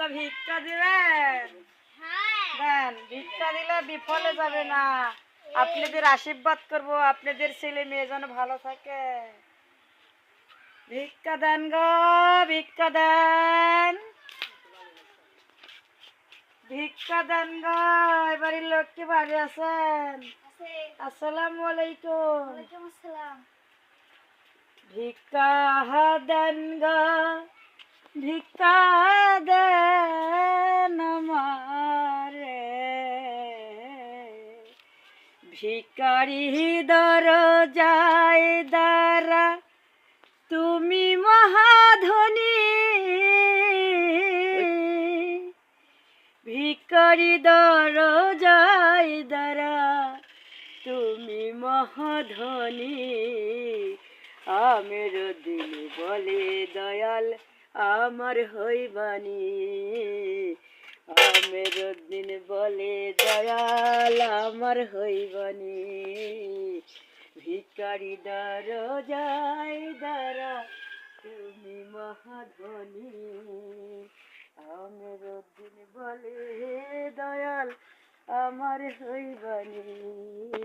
আব্বা ভিক্ষা দিবেন? দেন, ভিক্ষা দিলে বিফলে যাবে না। আপনাদের আশীর্বাদ করব, আপনাদের ছেলে মেয়ে যেন ভালো থাকে। ভিক্ষা দেন গো, ভিক্ষা দেন, ভিক্ষা দেন গো। এবারে লোক কি বাড়ি আছেন? আসসালামু আলাইকুম। ভিক্ষা দেন গো, ভিক্ষা দেন আমারে। ভিখারি দরজায় দ্বারা তুমি মহাধনী। ভিখারি দরজায় দ্বারা তুমি মহাধনী। আমের দিন বলে দয়াল আমার হইবানি। আমের দিন বলে দয়াল আমার হইবানি। ভিখারি দরজায় দ্বারা তুমি মহাধনী। আমের দিন বলে দয়াল আমার হইবানি।